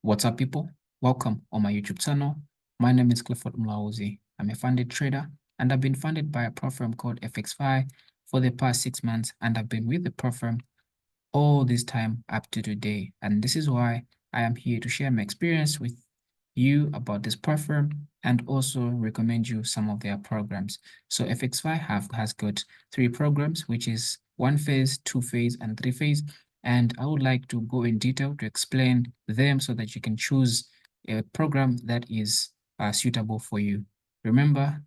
What's up, people? Welcome on my YouTube channel. My name is Clifford Mlauzi. I'm a funded trader, and I've been funded by a pro firm called Fxify for the past 6 months, and I've been with the pro firm all this time up to today. And this is why I am here to share my experience with you about this pro firm and also recommend you some of their programs. So Fxify has got 3 programs, which is 1 phase, 2 phase, and 3 phase. And I would like to go in detail to explain them so that you can choose a program that is suitable for you. Remember,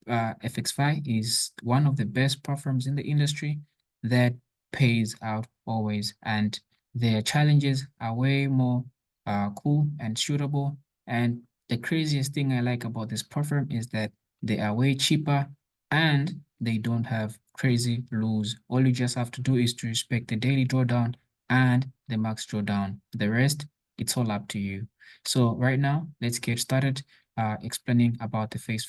Fxify is one of the best platforms in the industry that pays out always, and their challenges are way more cool and suitable. And the craziest thing I like about this platform is that they are way cheaper and they don't have crazy rules. All you just have to do is to respect the daily drawdown and the max drawdown. The rest, it's all up to you. So right now, let's get started explaining about the phase.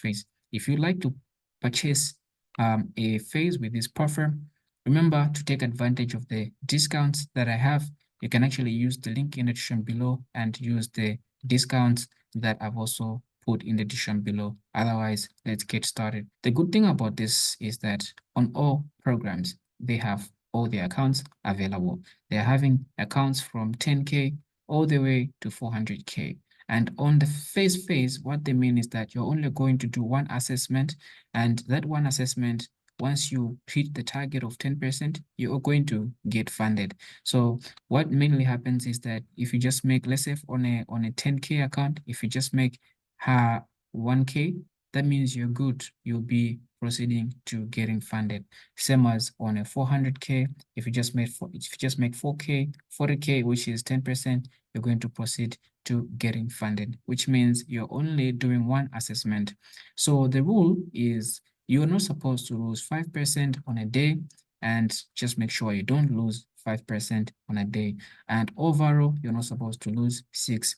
If you'd like to purchase a phase with this platform, remember to take advantage of the discounts that I have. You can actually use the link in the description below and use the discounts that I've also put in the description below. Otherwise, let's get started. The good thing about this is that on all programs, they have all the accounts available. They're having accounts from 10K all the way to 400K. And on the phase, what they mean is that you're only going to do one assessment, and that one assessment, once you hit the target of 10%, you're going to get funded. So what mainly happens is that if you just make, let's say on a 10K account, if you just make 1K, that means you're good. You'll be proceeding to getting funded. Same as on a 400K, if you just make 4K, 40K, which is 10%, you're going to proceed to getting funded, which means you're only doing one assessment. So the rule is you're not supposed to lose 5% on a day, and just make sure you don't lose 5% on a day. And overall, you're not supposed to lose 6%.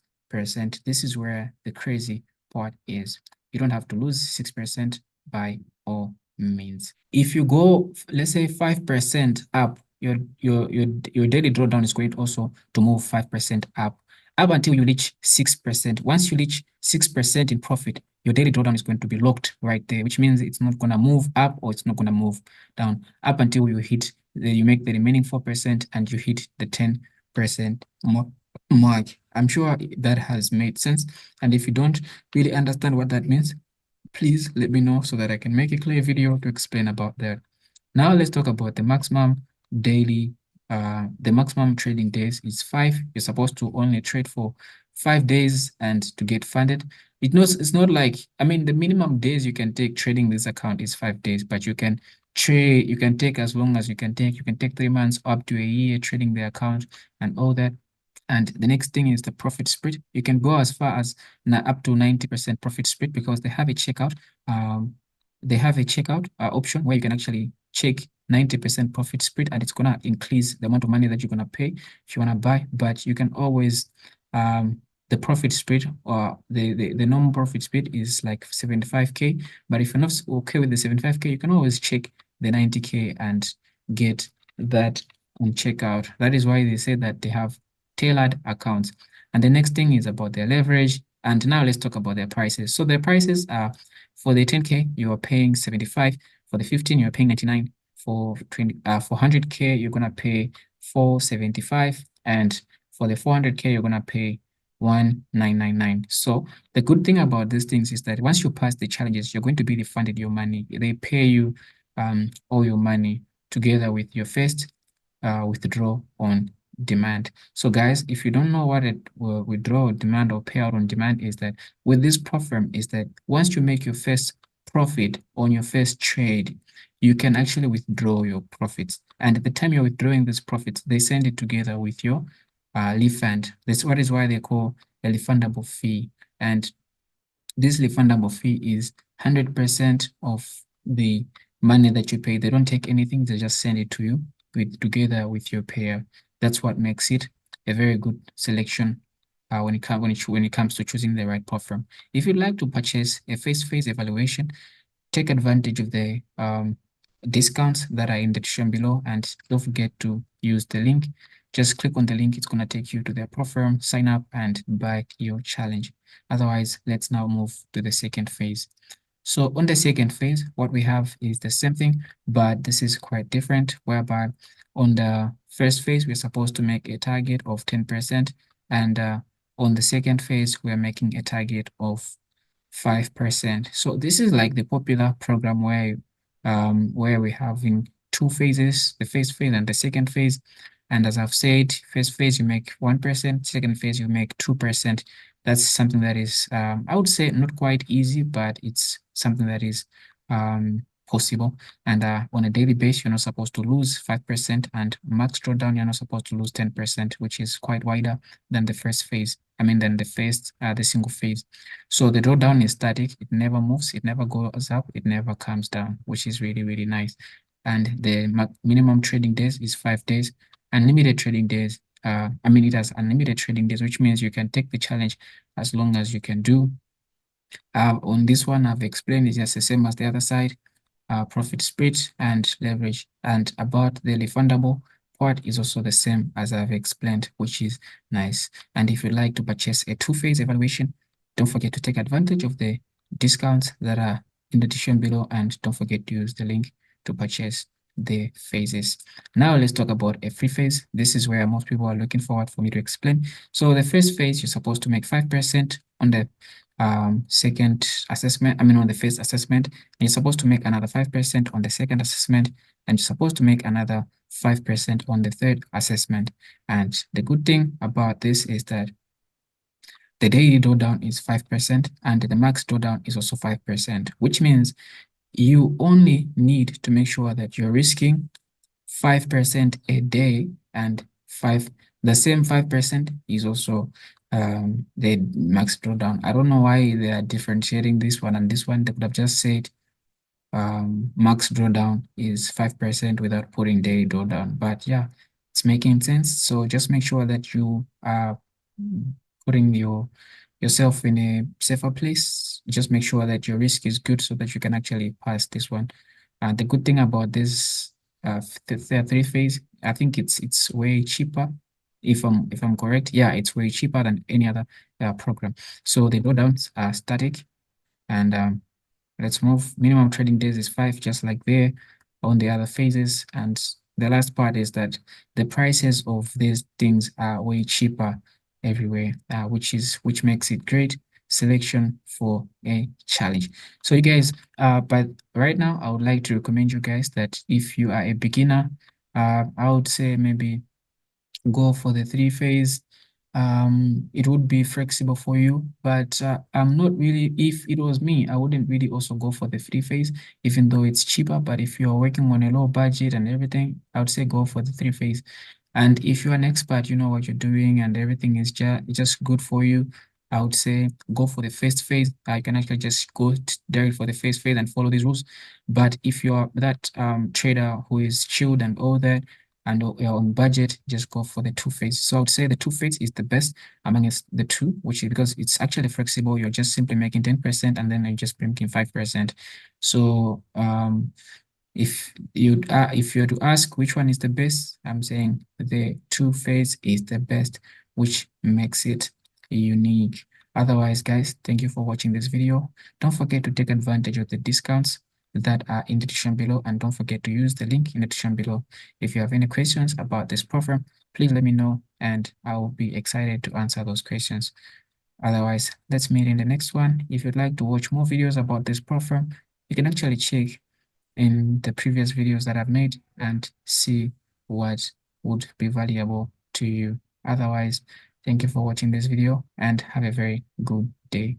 This is where the crazy part is. You don't have to lose 6% by all means. If you go, let's say 5% up, your daily drawdown is going also to move 5% up until you reach 6%. Once you reach 6% in profit, your daily drawdown is going to be locked right there, which means it's not going to move up or it's not going to move down up until you make the remaining 4% and you hit the 10% mark. I'm sure that has made sense. And if you don't really understand what that means, please let me know so that I can make a clear video to explain about that. Now let's talk about the maximum daily, the maximum trading days is 5. You're supposed to only trade for 5 days and to get funded. It's not like, I mean, the minimum days you can take trading this account is 5 days, but you can trade, you can take as long as you can take. You can take 3 months up to a year trading the account and all that. And the next thing is the profit split. You can go as far as up to 90% profit split because they have a checkout. Option where you can actually check 90% profit split, and it's gonna increase the amount of money that you're gonna pay if you wanna buy. But you can always the profit split or the normal profit split is like 75K. But if you're not okay with the 75K, you can always check the 90K and get that on checkout. That is why they say that they have tailored accounts. And the next thing is about their leverage. And now let's talk about their prices. So their prices are for the 10K, you are paying 75. For the 15, you're paying 99. For 100K, you're gonna pay 475. And for the 400K, you're gonna pay 1999. So the good thing about these things is that once you pass the challenges, you're going to be refunded your money. They pay you all your money together with your first withdraw on demand. So guys, if you don't know what a withdraw on demand or payout on demand is, that with this platform is that once you make your first profit on your first trade, you can actually withdraw your profits. And at the time you're withdrawing these profits, they send it together with your refund. That's what is why they call a refundable fee. And this refundable fee is 100% of the money that you pay. They don't take anything, they just send it to you together with your payer. That's what makes it a very good selection when it comes to choosing the right platform. If you'd like to purchase a phase evaluation, take advantage of the discounts that are in the description below, and don't forget to use the link. Just click on the link, it's going to take you to their platform, sign up and buy your challenge. Otherwise, let's now move to the second phase. So on the second phase, what we have is the same thing, but this is quite different, whereby on the first phase, we're supposed to make a target of 10%, and on the second phase, we're making a target of 5%. So this is like the popular program where we're having two phases, the first phase and the second phase. And as I've said, first phase you make 1%, second phase you make 2%. That's something that is, I would say, not quite easy, but it's something that is possible. And on a daily basis, you're not supposed to lose 5%, and max drawdown, you're not supposed to lose 10%, which is quite wider than the first phase. Than the single phase. So the drawdown is static. It never moves. It never goes up. It never comes down, which is really, really nice. And the minimum trading days is 5 days. Unlimited trading days. It has unlimited trading days, which means you can take the challenge as long as you can do. On this one, I've explained it's just the same as the other side. Profit split and leverage. And about the refundable part is also the same as I've explained, which is nice. And if you'd like to purchase a two-phase evaluation, don't forget to take advantage of the discounts that are in the description below, and don't forget to use the link to purchase the phases. Now let's talk about a free phase. This is where most people are looking forward for me to explain. So the first phase, you're supposed to make 5% on the second assessment, on the first assessment, and you're supposed to make another 5% on the second assessment, and you're supposed to make another 5% on the third assessment. And the good thing about this is that the daily drawdown is 5%, and the max drawdown is also 5%, which means you only need to make sure that you're risking 5% a day, and the same 5% is also the max drawdown. I don't know why they are differentiating this one and this one. They could have just said max drawdown is 5% without putting daily drawdown. But yeah, it's making sense. So just make sure that you are putting yourself in a safer place. Just make sure that your risk is good so that you can actually pass this one. The good thing about this the three phase, I think it's way cheaper. If I'm correct, yeah, it's way cheaper than any other program. So the drawdowns are static, and let's move. Minimum trading days is 5, just like there on the other phases. And the last part is that the prices of these things are way cheaper everywhere, which makes it great selection for a challenge. So you guys, but right now I would like to recommend you guys that if you are a beginner, I would say maybe go for the 3 phase. It would be flexible for you, but I'm not really, if it was me, I wouldn't really also go for the 3 phase, even though it's cheaper. But if you're working on a low budget and everything, I would say go for the 3 phase. And if you're an expert, you know what you're doing and everything is just good for you, I would say go for the first phase. I can actually just go direct for the first phase and follow these rules. But if you're that trader who is chilled and all that, and you're on budget, just go for the 2 phase. So I would say the 2 phase is the best amongst the two, which is because it's actually flexible. You're just simply making 10% and then you're just making 5%. So if you were to ask which one is the best, I'm saying the 2 phase is the best, which makes it unique. Otherwise, guys, thank you for watching this video. Don't forget to take advantage of the discounts that are in the description below, and don't forget to use the link in the description below. If you have any questions about this program, please let me know and I will be excited to answer those questions. Otherwise, let's meet in the next one. If you'd like to watch more videos about this program, you can actually check in the previous videos that I've made and see what would be valuable to you. Otherwise, thank you for watching this video and have a very good day.